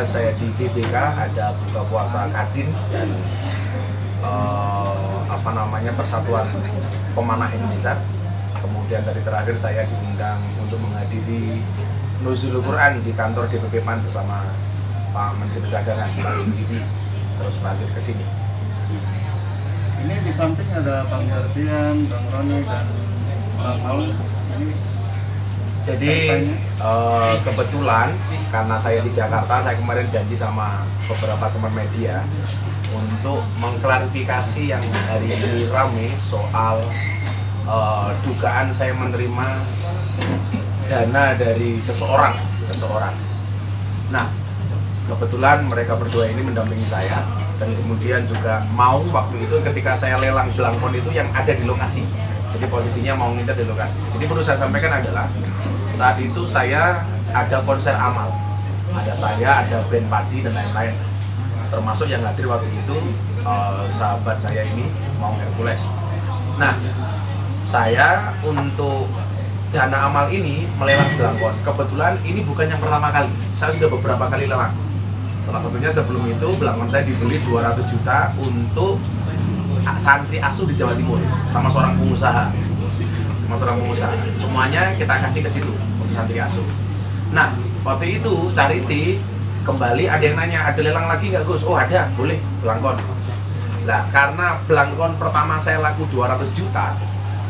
tugas saya di GBK, ada buka puasa Kadin dan Persatuan Pemanah Indonesia. Kemudian dari terakhir saya diundang untuk menghadiri Nuzulul Quran di kantor DPP PAN bersama Pak Menteri Perdagangan, Pak Zulkifli, terus lanjut ke sini. Ini di samping ada Bang Yardian, Bang Roni, dan Bang Aul. Jadi kebetulan karena saya di Jakarta, saya kemarin janji sama beberapa teman media untuk mengklarifikasi yang hari ini rame soal dugaan saya menerima dana dari seseorang. Nah, kebetulan mereka berdua ini mendampingi saya dan kemudian juga mau waktu itu ketika saya lelang belangkon itu yang ada di lokasi. Jadi posisinya mau nginter di lokasi. Jadi perlu saya sampaikan adalah saat itu saya ada konser amal. Ada saya, ada band padi dan lain-lain. Termasuk yang hadir waktu itu sahabat saya ini, Maung Hercules. Nah, saya untuk dana amal ini melelang belangkon. Kebetulan ini bukan yang pertama kali. Saya sudah beberapa kali lelang. Salah satunya sebelum itu belangkon saya dibeli 200 juta untuk santri asuh di Jawa Timur sama seorang pengusaha. Semuanya kita kasih ke situ untuk santri asuh. Nah, waktu itu charity kembali ada yang nanya, ada lelang lagi nggak Gus? Oh ada, boleh belangkon. Nah, karena belangkon pertama saya laku 200 juta,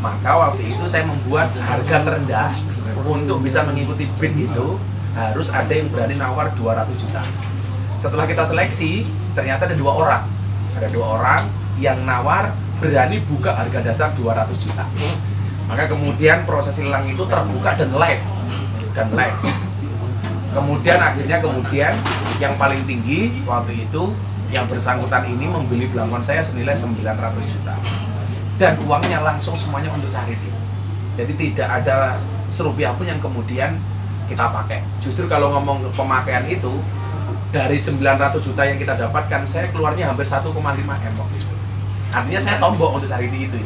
maka waktu itu saya membuat harga terendah untuk bisa mengikuti bid itu harus ada yang berani nawar 200 juta. Setelah kita seleksi, ternyata ada dua orang yang nawar berani buka harga dasar 200 juta. Maka kemudian proses lelang itu terbuka dan live. Kemudian akhirnya yang paling tinggi waktu itu yang bersangkutan ini membeli belangkon saya senilai 900 juta. Dan uangnya langsung semuanya untuk charity. Jadi tidak ada serupiah pun yang kemudian kita pakai. Justru kalau ngomong pemakaian itu, dari 900 juta yang kita dapatkan, saya keluarnya hampir 1,5 M waktu itu. Artinya saya tombok untuk charity itu.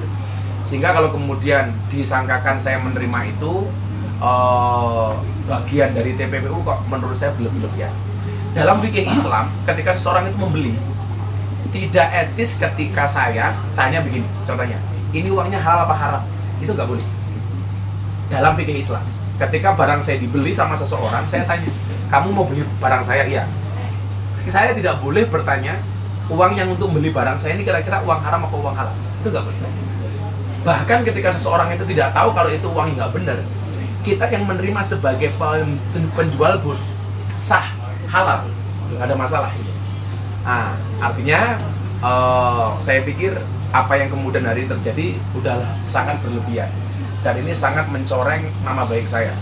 Sehingga kalau kemudian disangkakan saya menerima itu bagian dari TPPU, kok menurut saya berlebihan. Dalam fikih Islam, ketika seseorang itu membeli, tidak etis ketika saya tanya begini, contohnya, ini uangnya halal apa haram? Itu nggak boleh. Dalam fikih Islam, ketika barang saya dibeli sama seseorang, saya tanya, kamu mau beli barang saya? Iya. Saya tidak boleh bertanya, uang yang untuk beli barang saya ini kira-kira uang haram atau uang halal? Itu nggak boleh. Bahkan ketika seseorang itu tidak tahu kalau itu uang nggak benar, kita yang menerima sebagai penjual pun sah, halal, nggak ada masalah. Nah, artinya saya pikir apa yang kemudian hari ini terjadi udah sangat berlebihan dan ini sangat mencoreng nama baik saya,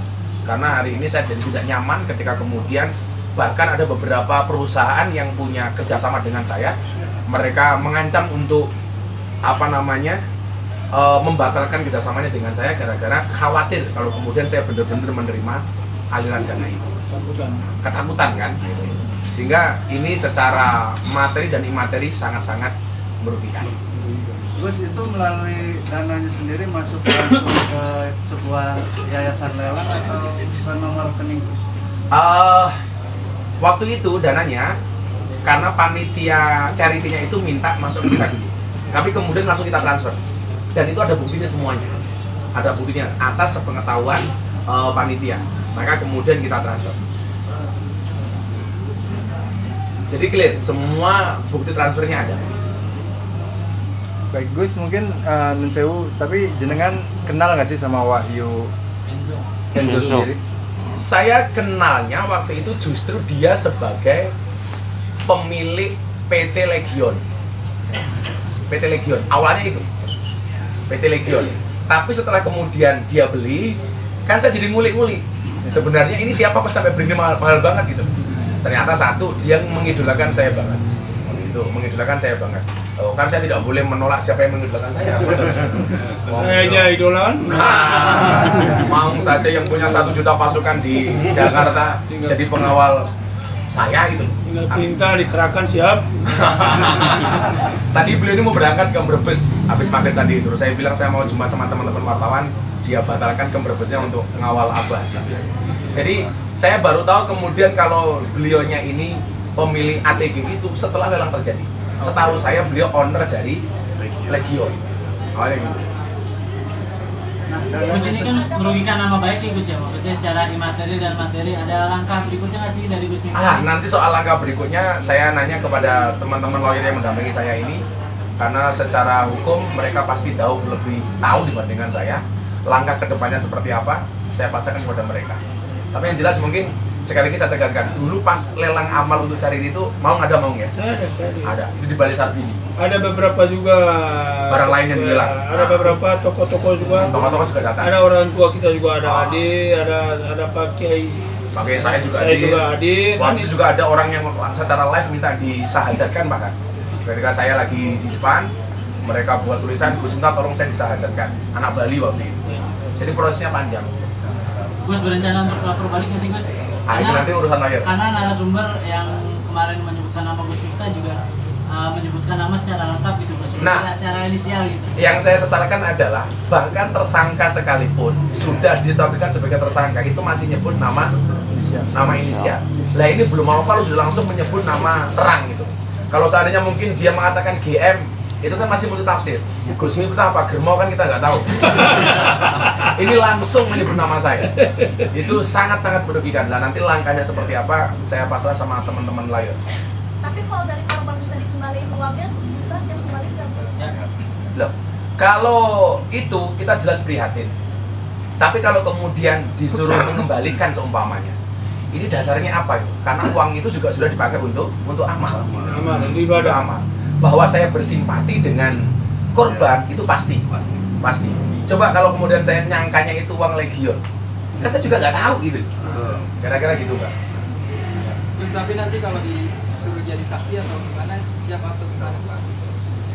karena hari ini saya jadi tidak nyaman ketika kemudian bahkan ada beberapa perusahaan yang punya kerjasama dengan saya, mereka mengancam untuk membatalkan kerjasamanya dengan saya gara-gara khawatir kalau kemudian saya benar-benar menerima aliran dana itu. Ketakutan kan? Sehingga ini secara materi dan imateri sangat-sangat merugikan. Gus, itu melalui dananya sendiri masuk ke sebuah yayasan lelang atau ke nomor rekening Gus? Waktu itu dananya karena panitia charity-nya itu minta masuk kita dulu, tapi kemudian langsung kita transfer. Dan itu ada buktinya semuanya, ada buktinya atas sepengetahuan panitia, maka kemudian kita transfer. Jadi clear, semua bukti transfernya ada. Baik Gus, mungkin Nun Sewu, tapi jenengan kenal nggak sih sama Wahyu Kenzo sendiri? Saya kenalnya waktu itu justru dia sebagai pemilik PT Legion. PT Legion, awalnya itu PT Legion. Tapi setelah kemudian dia beli, kan saya jadi ngulik-ngulik. Sebenarnya ini siapa kok sampai beli mahal-mahal banget gitu. Ternyata satu, dia mengidolakan saya banget. Mengidolakan saya banget. Oh, kan saya tidak boleh menolak siapa yang mengidolakan saya. Saya aja idolan. Mau saja yang punya 1 juta pasukan di Jakarta jadi pengawal saya gitu. Tinggal perintah dikerahkan siap. Tadi beliau ini mau berangkat ke Brebes habis maghrib tadi. Terus saya bilang saya mau jumpa sama teman-teman wartawan, dia batalkan ke Brebesnya untuk mengawal Abah. Jadi saya baru tahu kemudian kalau beliaunya ini pemilik ATG itu setelah lelang terjadi. Setahu saya beliau owner dari Legion. Awalnya gitu. Nah, Gus, ini kan merugikan nama baik nih Gus ya, maksudnya secara imateri dan materi. Ada langkah berikutnya nggak sih dari Gus Miftah? Nanti soal langkah berikutnya saya nanya kepada teman-teman lawyer yang mendampingi saya ini, karena secara hukum mereka pasti jauh lebih tahu dibandingkan saya. Langkah kedepannya seperti apa, saya pasrahkan kepada mereka. Tapi yang jelas mungkin sekali lagi saya tegaskan, dulu pas lelang amal untuk charity itu mau nggak ada mau ya? Saya ada. Ada, itu di Bali Sarbini. Ada beberapa juga Barang lain yang dilelang. Ada beberapa toko-toko juga. Toko-toko juga datang. Ada orang tua kita juga ada hadir, ada Pak Kiai. Pakai saya juga Saya juga hadir. Waktu itu juga ada orang yang secara live minta disahadatkan bahkan. Ketika saya lagi di depan, mereka buat tulisan, Gus minta tolong saya disahadatkan. Anak Bali waktu itu. Jadi prosesnya panjang. Gus berencana untuk lapor balik nggak sih Gus? Itu nanti urusan lawyer. Karena narasumber yang kemarin menyebutkan nama Gus Miftah juga menyebutkan nama secara lengkap gitu Gus. Nah, Tidak secara inisial gitu. Yang saya sesalkan adalah bahkan tersangka sekalipun sudah ditetapkan sebagai tersangka itu masih nyebut nama inisial. Lah ini belum apa-apa sudah langsung menyebut nama terang gitu. Kalau seandainya mungkin dia mengatakan GM, itu kan masih multi tafsir. Gus Miftah apa Germo kan kita nggak tahu. Ini langsung menyebut nama saya. Itu sangat-sangat merugikan. Dan nanti langkahnya seperti apa, saya pasrah sama teman-teman lawyer. Tapi kalau dari korban sudah dikembaliin uangnya, kita yang kembalikan. Loh, kalau itu kita jelas prihatin. Tapi kalau kemudian disuruh mengembalikan seumpamanya, ini dasarnya apa? Karena uang itu juga sudah dipakai untuk amal. Amal, itu Untuk ibadah. amal. Bahwa saya bersimpati dengan korban itu pasti. Coba kalau kemudian saya nyangkanya itu uang Legion, kan saya juga nggak tahu gitu. Kira-kira gitu Pak. Terus tapi nanti kalau disuruh jadi saksi atau gimana, siapa atau gimana Pak?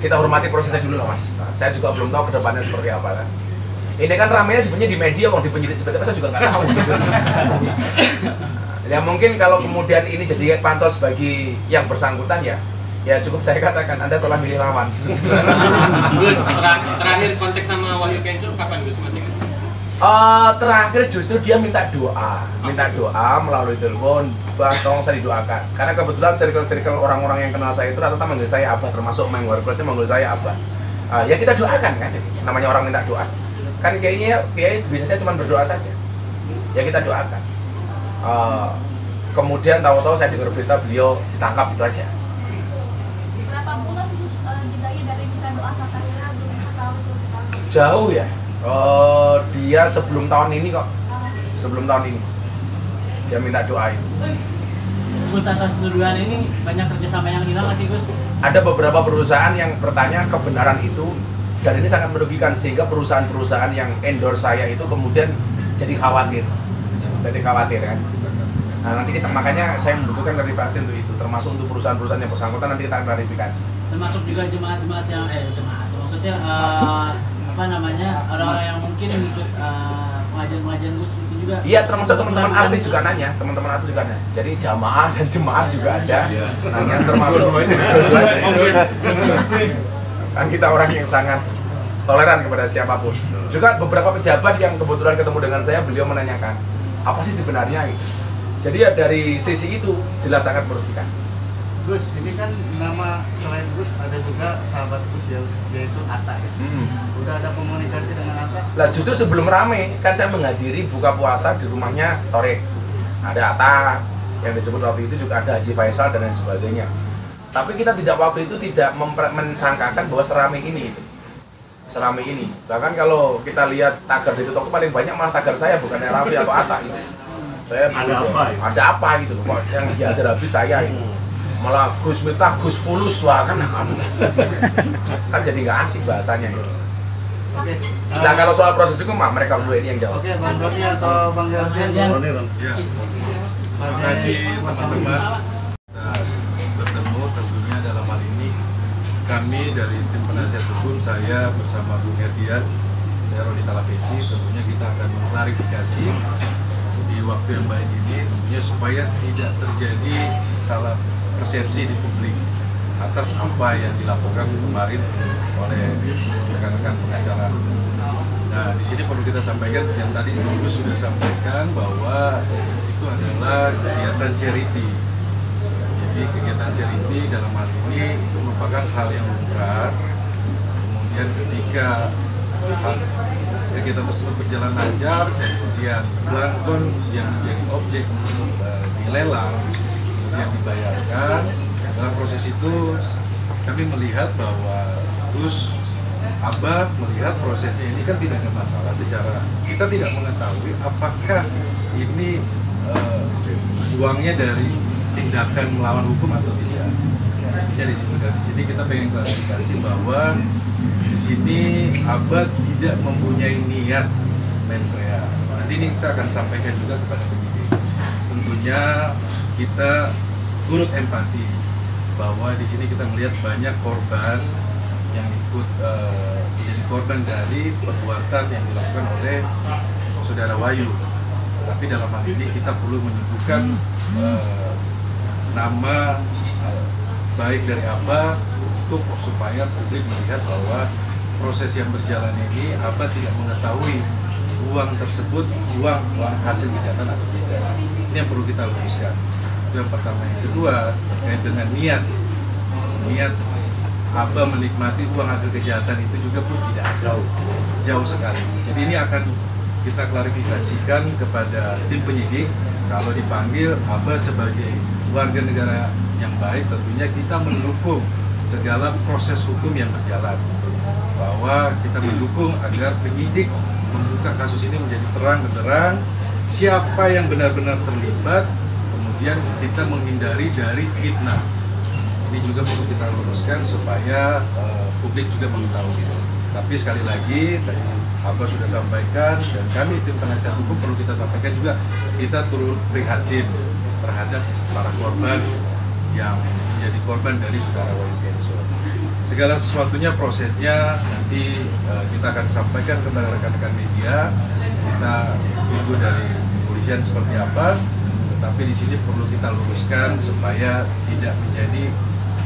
Kita hormati prosesnya dulu lah Mas. Saya juga belum tahu kedepannya seperti apa kan. Ini kan ramainya sebenarnya di media, mau di penyidik seperti apa saya juga nggak tahu. Gitu. Ya mungkin kalau kemudian ini jadi pansos bagi yang bersangkutan ya cukup saya katakan Anda salah milih lawan. Gus, terakhir kontak sama Wahyu Kenco kapan Gus masih? Terakhir justru dia minta doa melalui telepon, Bang tolong saya didoakan. Karena kebetulan circle orang-orang yang kenal saya itu rata-rata manggil saya Abah, termasuk Meng Warkosnya manggil saya Abah. Ya kita doakan kan, namanya orang minta doa. Kan kayaknya biasanya cuma berdoa saja. Ya kita doakan. Kemudian tahu-tahu saya dengar berita beliau ditangkap itu aja. Berapa bulan Gus jedanya dari minta doa sampai akhirnya belum tahu itu ditangkap? Jauh ya. Dia sebelum tahun ini kok. Sebelum tahun ini. Dia minta doa itu. Gus, atas tuduhan ini banyak kerjasama yang hilang nggak sih Gus? Ada beberapa perusahaan yang bertanya kebenaran itu dan ini sangat merugikan sehingga perusahaan-perusahaan yang endorse saya itu kemudian jadi khawatir kan. Nah nanti makanya saya membutuhkan klarifikasi untuk itu, termasuk untuk perusahaan-perusahaan yang bersangkutan nanti kita klarifikasi. Termasuk juga jemaat-jemaat yang maksudnya orang-orang yang mungkin ikut pengajian Gus itu juga. Iya, termasuk teman-teman artis juga nanya, Jadi jamaah dan jemaat juga ada. Nanya termasuk. Kan kita orang yang sangat toleran kepada siapapun. Juga beberapa pejabat yang kebetulan ketemu dengan saya, beliau menanyakan apa sih sebenarnya gitu. Jadi ya dari sisi itu jelas sangat merugikan. Gus, ini kan nama selain Gus ada juga sahabat Gus yaitu Atta ya. Udah ada komunikasi dengan Atta? Lah justru sebelum rame kan saya menghadiri buka puasa di rumahnya Torik. Ada Atta yang disebut waktu itu, juga ada Haji Faisal dan lain sebagainya. Tapi kita waktu itu tidak mensangkakan bahwa seramai ini. Bahkan kalau kita lihat tagar di toko paling banyak malah tagar saya, bukannya Raffi atau Atta gitu. Saya ada apa gitu kok yang diajar habis saya itu. Malah Gus Miftah, Gus Fulus, wah kan jadi nggak asik bahasanya itu. Oke. Nah kalau soal proses hukum mereka berdua ini yang jawab. Oke, Bang Doni atau Bang Yardian? Ya. Terima kasih teman-teman. Bertemu tentunya dalam hal ini kami dari tim penasihat hukum, saya bersama Bung Yardian, saya Roni Talapesi, tentunya kita akan mengklarifikasi di waktu yang baik ini tentunya supaya tidak terjadi salah persepsi di publik atas apa yang dilaporkan kemarin oleh rekan-rekan pengacara. Nah, di sini perlu kita sampaikan yang tadi Ibu sudah sampaikan bahwa itu adalah kegiatan charity. Jadi Jadi kegiatan charity dalam hal ini merupakan hal yang lumrah. Kemudian ketika kegiatan tersebut berjalan lancar, kemudian belangkon yang menjadi objek untuk dilelang kemudian dibayarkan. Dalam proses itu kami melihat bahwa Gus Abah melihat prosesnya ini kan tidak ada masalah secara kita tidak mengetahui apakah ini uangnya dari tindakan melawan hukum atau tidak. Jadi dari sini kita pengen klarifikasi bahwa di sini Abah tidak mempunyai niat mensrea. Nanti ini kita akan sampaikan juga kepada penyidik. Tentunya kita turut empati bahwa di sini kita melihat banyak korban yang ikut menjadi korban dari perbuatan yang dilakukan oleh saudara Wahyu. Tapi dalam hal ini kita perlu menyebutkan nama baik dari Abah untuk supaya publik melihat bahwa proses yang berjalan ini Abah tidak mengetahui uang tersebut uang hasil kejahatan atau tidak. Ini yang perlu kita luruskan. Itu yang pertama. Yang kedua terkait dengan niat Abah menikmati uang hasil kejahatan itu juga pun tidak jauh sekali. Jadi ini akan kita klarifikasikan kepada tim penyidik. Kalau dipanggil Abah sebagai warga negara yang baik, tentunya kita mendukung segala proses hukum yang berjalan. Bahwa kita mendukung agar penyidik membuka kasus ini menjadi terang benderang, siapa yang benar-benar terlibat, kemudian kita menghindari dari fitnah. Ini juga perlu kita luruskan supaya publik juga mengetahui. Tapi sekali lagi tadi Abah sudah sampaikan dan kami tim penasihat hukum perlu kita sampaikan juga, kita turut prihatin terhadap para korban yang menjadi korban dari saudara Wahyu Kenzo. Segala sesuatunya prosesnya nanti kita akan sampaikan kepada rekan-rekan media. Kita tunggu dari kepolisian seperti apa, tetapi di sini perlu kita luruskan supaya tidak menjadi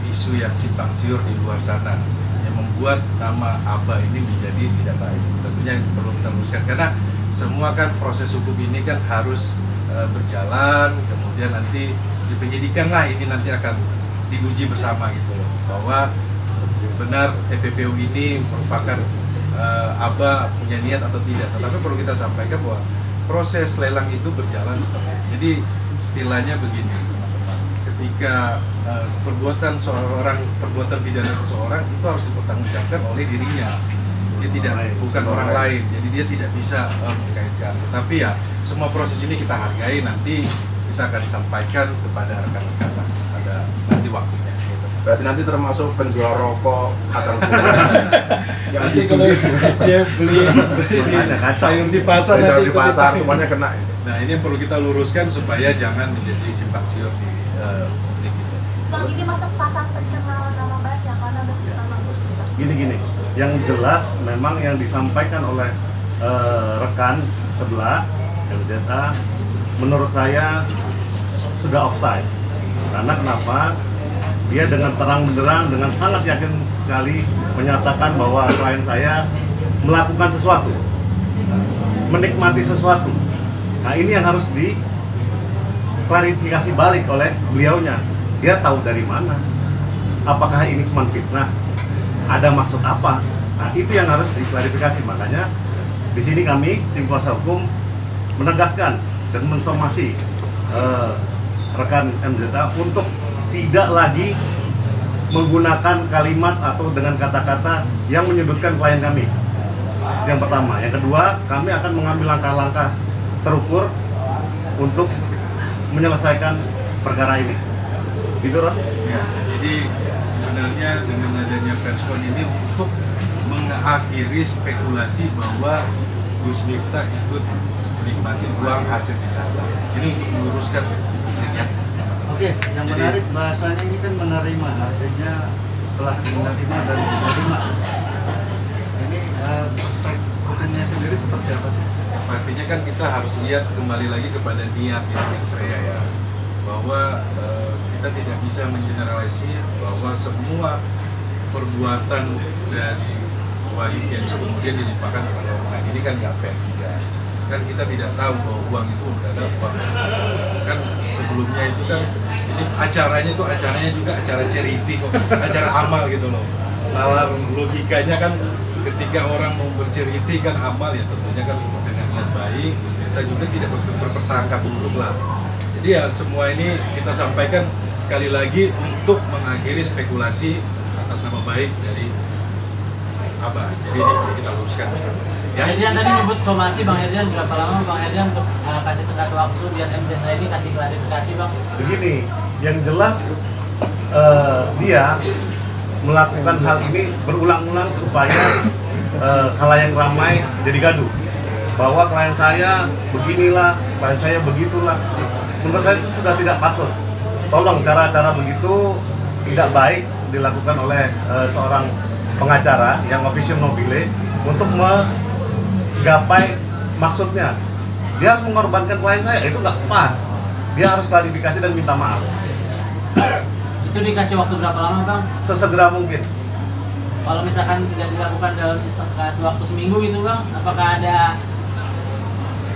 isu yang simpang siur di luar sana yang membuat nama Abah ini menjadi tidak baik. Tentunya perlu kita luruskan karena semua kan proses hukum ini kan harus berjalan, kemudian nanti di penyidikan lah ini nanti akan diuji bersama gitu loh, bahwa benar TPPU ini merupakan Abah punya niat atau tidak. Tetapi perlu kita sampaikan bahwa proses lelang itu berjalan seperti itu. Jadi istilahnya begini, ketika perbuatan pidana seseorang itu harus dipertanggungjawabkan oleh dirinya. Dia tidak bukan orang lain. Jadi dia tidak bisa mengkaitkan. Tetapi ya semua proses ini kita hargai, nanti kita akan sampaikan kepada rekan-rekan. Ada nanti waktunya. Berarti nanti termasuk penjual rokok atau nanti kalau dia beli sayur di pasar, nanti di pasar semuanya kena. Nah ini yang perlu kita luruskan supaya jangan menjadi simpang siur di publik gitu. Bang, ini masuk pasar pencemaran nama baik ya karena ada nama Gus. Gini, yang jelas memang yang disampaikan oleh rekan sebelah MZA menurut saya sudah offside. Karena kenapa? Dia dengan terang benderang, dengan sangat yakin sekali menyatakan bahwa klien saya melakukan sesuatu, menikmati sesuatu. Nah ini yang harus diklarifikasi balik oleh beliaunya. Dia tahu dari mana? Apakah ini cuma fitnah? Ada maksud apa? Nah itu yang harus diklarifikasi. Makanya di sini kami tim kuasa hukum menegaskan dan mensomasi rekan MZA untuk tidak lagi menggunakan kalimat atau dengan kata-kata yang menyudutkan klien kami. Yang pertama. Yang kedua, kami akan mengambil langkah-langkah terukur untuk menyelesaikan perkara ini. Gitu, Ron? Ya, jadi sebenarnya dengan adanya Penskon ini untuk mengakhiri spekulasi bahwa Gus Miftah ikut menikmati uang hasil kejahatan. Ini untuk meluruskan ya. Oke, yang menarik bahasanya ini kan menerima, artinya telah menerima dan menerima. Ini prospek hukumnya sendiri seperti apa sih? Pastinya kan kita harus lihat kembali lagi kepada niat yang mensrea ya, bahwa kita tidak bisa mengeneralisir bahwa semua perbuatan dari Wahyu Kenzo kemudian dilimpahkan kepada orang lain. Ini kan nggak fair juga. kan kita tidak tahu bahwa uang itu udah ada uang. Kan sebelumnya itu kan ini acaranya juga acara charity kok, acara amal gitu loh. Nalar logikanya kan ketika orang mau berceriti kan amal ya tentunya kan dengan niat baik, kita juga tidak berprasangka buruk lah. Jadi ya semua ini kita sampaikan sekali lagi untuk mengakhiri spekulasi atas nama baik dari Abah. Jadi ini kita luruskan bersama. Ya. Herdian tadi nyebut somasi, Bang Herdian berapa lama Bang Herdian untuk kasih tenggat waktu biar MZH ini kasih klarifikasi Bang? Begini, yang jelas dia melakukan hal ini berulang-ulang supaya khalayak ramai jadi gaduh. Bahwa klien saya beginilah, klien saya begitulah. Menurut saya itu sudah tidak patut. Tolong cara-cara begitu tidak baik dilakukan oleh seorang pengacara yang officium nobile untuk menggapai maksudnya. Dia harus mengorbankan klien saya, itu nggak pas. Dia harus klarifikasi dan minta maaf. Itu dikasih waktu berapa lama Bang? Sesegera mungkin. Kalau misalkan tidak dilakukan dalam waktu seminggu gitu Bang, apakah ada?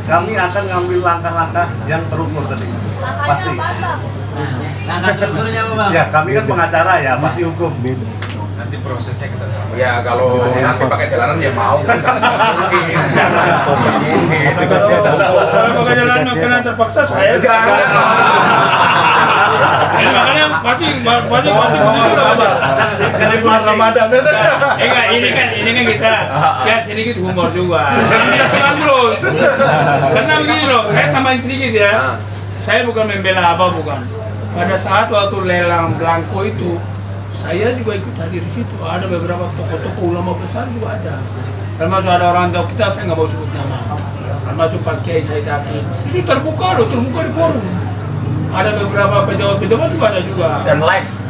Kami akan ngambil langkah-langkah yang terukur tadi. Pasti. Langkah terukurnya apa Bang? Ya, kami kan pengacara ya, pasti hukum. Nanti prosesnya kita sampaikan. Ya kalau nanti pakai jalanan ya mau. Saya pakai jalanan makanan terpaksa saya jangan. Makanya pasti sabar. Ini bulan Ramadan. Enggak, ini kan kita ya sedikit humor juga. Jangan telan terus. Karena begini loh, saya tambahin sedikit ya. Saya bukan membela apa bukan. Pada saat waktu lelang belangko itu, saya juga ikut hadir di situ. Ada beberapa tokoh-tokoh ulama besar juga ada. Termasuk ada orang tahu kita, saya nggak mau sebut nama. Termasuk Pak Kiai Said Akil. Itu terbuka di forum. Ada beberapa pejabat-pejabat juga ada juga.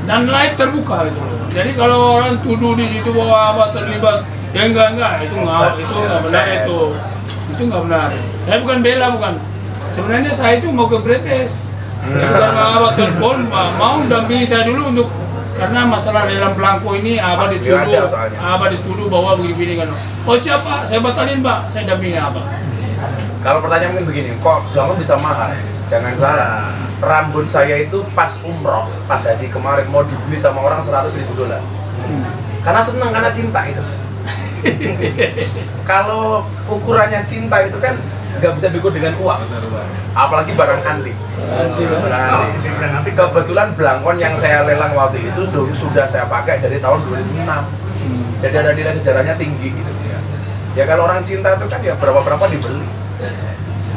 Dan live terbuka itu. Jadi kalau orang tuduh di situ bahwa apa terlibat, ya enggak itu nggak benar itu nggak benar. Saya bukan bela bukan. Sebenarnya saya itu mau ke Bretes. Karena apa telepon mau dampingi saya dulu untuk karena masalah lelang belangko ini Abah dituduh bahwa begini kan. Oh siapa? Saya batalin Pak. Saya dampingi Abah. Kalau pertanyaan mungkin begini, kok belangko bisa mahal? Jangan salah. Rambut saya itu pas umroh, pas haji kemarin mau dibeli sama orang $100.000. Karena senang, karena cinta itu. Kalau ukurannya cinta itu kan nggak bisa diukur dengan uang, apalagi barang antik. Kebetulan belangkon yang saya lelang waktu itu sudah saya pakai dari tahun 2006. Jadi ada nilai sejarahnya tinggi gitu. Ya kalau orang cinta itu kan ya berapa dibeli.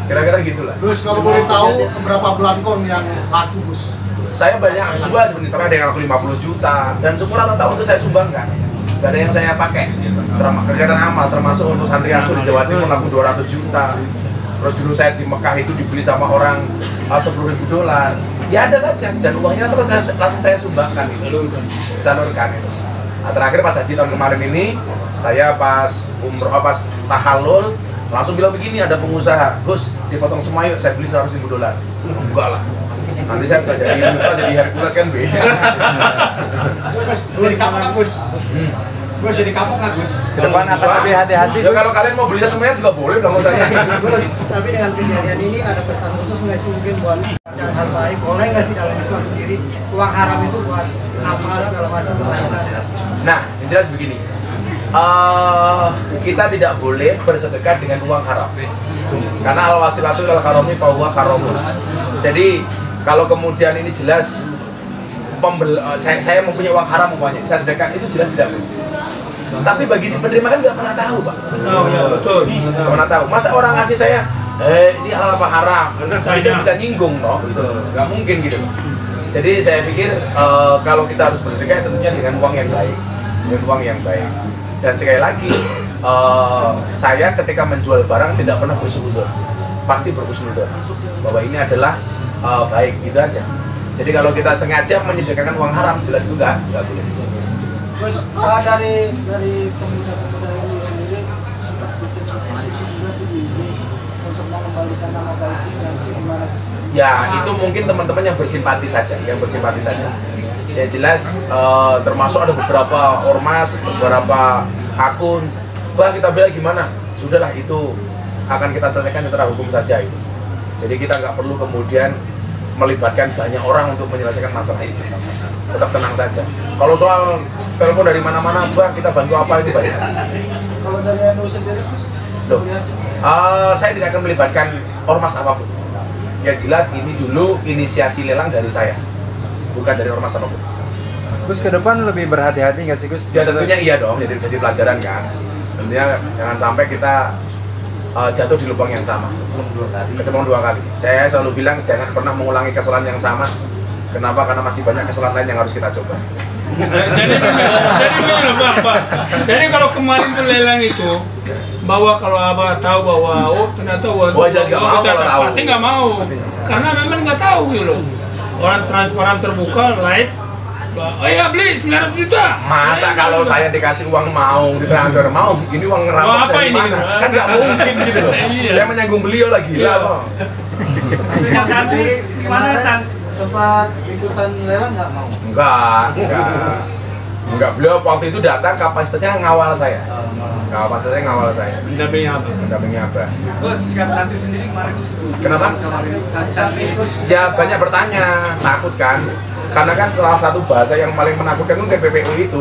Kira-kira gitulah. Gus, kalau boleh tahu berapa belangkon yang laku Gus? Saya banyak jual sebenarnya, tapi ada yang laku 50 juta dan syukur tahun itu saya sumbangkan. Gak ada yang saya pakai. Kegiatan amal termasuk untuk santri asuh di Jawa Timur laku 200 juta. Terus dulu saya di Mekah itu dibeli sama orang $10.000. Ya ada saja dan uangnya terus langsung saya sumbangkan itu. Salurkan itu. Nah, terakhir pas haji tahun kemarin ini saya pas umroh pas tahallul langsung bilang begini, ada pengusaha, Gus dipotong semua yuk, saya beli $100.000. Enggak lah, nanti saya nggak jadi Hercules kan beda. Gus, jadi kapok kan Gus? Gus jadi kapok kan Gus? Kedepan akan lebih hati-hati. Ya kalau kalian mau beli 1 miliar juga boleh dong saya. Gus, tapi dengan kejadian ini ada pesan khusus nggak sih mungkin buat hal baik, boleh nggak sih dalam Islam sendiri uang haram itu buat amal segala macam? Nah, yang jelas begini. Kita tidak boleh bersedekah dengan uang haram karena al-wasilatu ilal harami fahuwa haramun. Jadi kalau kemudian ini jelas saya mempunyai uang haram umpamanya, saya sedekah, itu jelas tidak boleh. Tapi bagi si penerima kan nggak pernah tahu Pak. Betul. Nggak pernah tahu. Masa orang ngasih saya, ini halal apa haram? Dia bisa nyinggung loh, gitu. Nggak mungkin gitu. Jadi saya pikir kalau kita harus bersedekah tentunya dengan uang yang baik, Dan sekali lagi, saya ketika menjual barang tidak pernah bersuudzon, pasti berhusnudzon bahwa ini adalah baik, gitu aja. Jadi kalau kita sengaja menyediakan uang haram, jelas itu nggak boleh. Terus dari pemuda-pemuda ini sendiri untuk mengembalikan nama baik ini gimana? Ya itu mungkin teman-teman yang bersimpati saja, Ya jelas termasuk ada beberapa ormas, beberapa akun, bah kita bela gimana? Sudahlah itu akan kita selesaikan secara hukum saja itu. Jadi kita nggak perlu kemudian melibatkan banyak orang untuk menyelesaikan masalah itu. Tetap tenang saja. Kalau soal telepon dari mana-mana, Bang, kita bantu apa itu banyak. Kalau dari NU sendiri, Loh, saya tidak akan melibatkan ormas apapun. Yang jelas ini dulu inisiasi lelang dari saya, bukan dari ormas apapun. Gus ke depan lebih berhati-hati nggak sih Gus? Ya tentunya iya dong, jadi pelajaran kan. Tentunya jangan sampai kita jatuh di lubang yang sama, kecemplung 2 kali. Saya selalu bilang jangan pernah mengulangi kesalahan yang sama. Kenapa? Karena masih banyak kesalahan lain yang harus kita coba. Jadi Pak. Jadi kalau kemarin pelelang itu, bahwa kalau Abah tahu bahwa ternyata jelas nggak mau kalau tahu. Pasti nggak mau, karena memang nggak tahu gitu loh. Orang transparan terbuka, live. Oh ya beli 900 juta. Masa kalau saya dikasih uang mau ditransfer mau, ini uang ngerampok dari mana? Kan nggak mungkin gitu loh. Saya menyanggung beliau lagi lah. Yang Santri gimana San? Sempat ikutan lelang nggak mau? Enggak, beliau waktu itu datang kapasitasnya ngawal saya. Kapasitasnya ngawal saya. Mendampingi Abah. Gus, sikap Santri sendiri gimana Gus? Kenapa? Santri Gus. Ya banyak bertanya, takut kan? Karena kan salah satu bahasa yang paling menakutkan itu TPPU itu.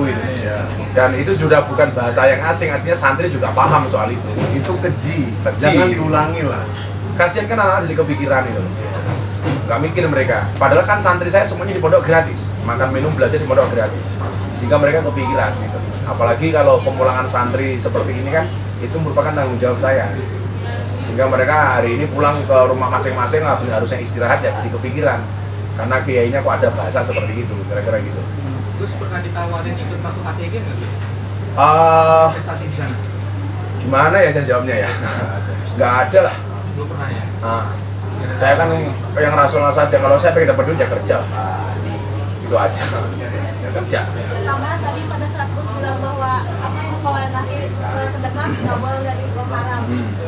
Dan itu sudah bukan bahasa yang asing, artinya santri juga paham soal itu. Itu keji. Jangan diulangi lah. Kasian kan anak-anak jadi kepikiran itu. Nggak mikir mereka. Padahal kan santri saya semuanya di pondok gratis, makan minum belajar di pondok gratis, sehingga mereka kepikiran gitu. Apalagi kalau pemulangan santri seperti ini kan itu merupakan tanggung jawab saya, sehingga mereka hari ini pulang ke rumah masing-masing harusnya istirahat ya jadi kepikiran karena kiainya kok ada bahasa seperti itu, kira-kira gitu. Gus pernah ditawarin ikut masuk ATG nggak Gus? Investasi di sana? Gimana ya saya jawabnya ya? Nggak ada lah. Belum pernah ya? Saya kan yang rasional saja, kalau saya pengen dapat duit ya kerja, itu aja, ya kerja. Tambahan tadi pada saat Gus bilang bahwa kalau ngasih sedekah nggak boleh dari uang haram.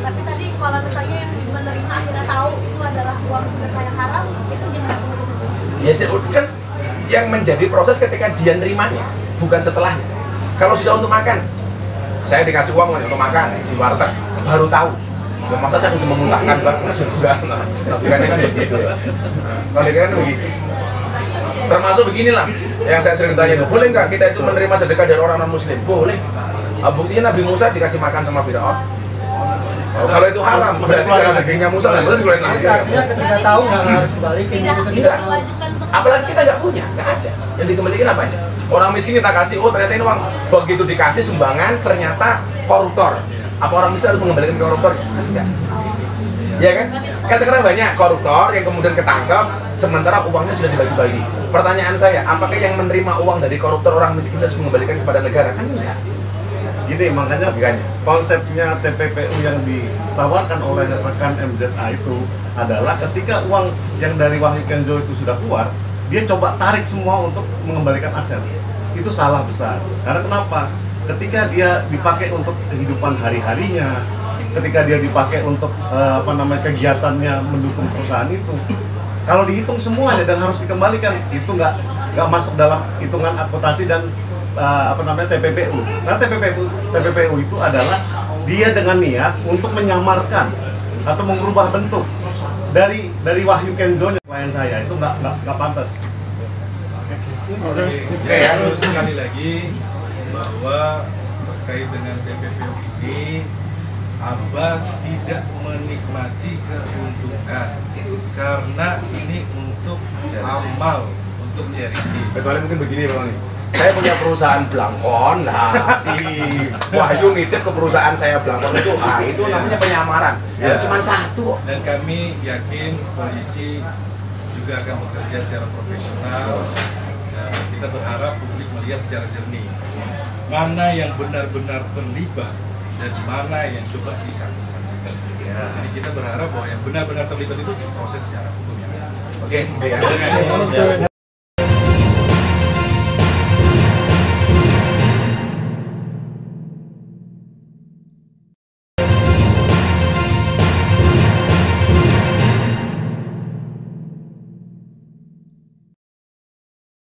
Tapi tadi kalau misalnya yang menerima akhirnya tahu itu adalah uang sedekah yang haram, itu gimana? Ya kan yang menjadi proses ketika dia nerimanya, bukan setelahnya. Kalau sudah untuk makan, saya dikasih uang untuk makan di warteg, baru tahu. Ya masa saya udah memuntahkan Bang? Enggak, logikanya kan begitu ya. Logikanya kan begitu. Termasuk beginilah yang saya sering tanya itu, boleh nggak kita itu menerima sedekah dari orang non muslim? Boleh. Buktinya Nabi Musa dikasih makan sama Firaun. Kalau itu haram, berarti darah dagingnya Musa dan betul dikeluarin lagi. Artinya ketika tahu nggak harus dibalikin. Tidak. Apalagi kita nggak punya, nggak ada. Yang dikembalikan apa aja? Orang miskin kita kasih, ternyata ini uang. Begitu dikasih sumbangan, ternyata koruptor. Apa orang miskin harus mengembalikan ke koruptor? Enggak. Ya kan? Kan sekarang banyak koruptor yang kemudian ketangkep, sementara uangnya sudah dibagi-bagi. Pertanyaan saya, apakah yang menerima uang dari koruptor orang miskin harus mengembalikan kepada negara? Kan enggak. Gini, makanya konsepnya TPPU yang ditawarkan oleh rekan MZA itu adalah ketika uang yang dari Wahyu Kenzo itu sudah keluar, dia coba tarik semua untuk mengembalikan aset. Itu salah besar. Karena kenapa? Ketika dia dipakai untuk kehidupan hari-harinya, ketika dia dipakai untuk kegiatannya mendukung perusahaan itu, kalau dihitung semuanya dan harus dikembalikan, itu nggak masuk dalam hitungan akuntansi dan TPPU. Nah TPPU itu adalah dia dengan niat untuk menyamarkan atau mengubah bentuk dari Wahyu Kenzo klien saya itu nggak pantas. Oke, harus sekali lagi bahwa terkait dengan TPPU ini Abah tidak menikmati keuntungan karena ini untuk amal, untuk charity. Kecuali mungkin begini Bang. Saya punya perusahaan Blangkon, nah si Wahyu nitip ke perusahaan saya Blangkon itu namanya penyamaran. Ya. Cuma satu. Dan kami yakin polisi juga akan bekerja secara profesional. Dan kita berharap publik melihat secara jernih mana yang benar-benar terlibat dan mana yang coba disangkut-sangkutkan. Jadi kita berharap bahwa yang benar-benar terlibat itu proses secara hukum. Oke.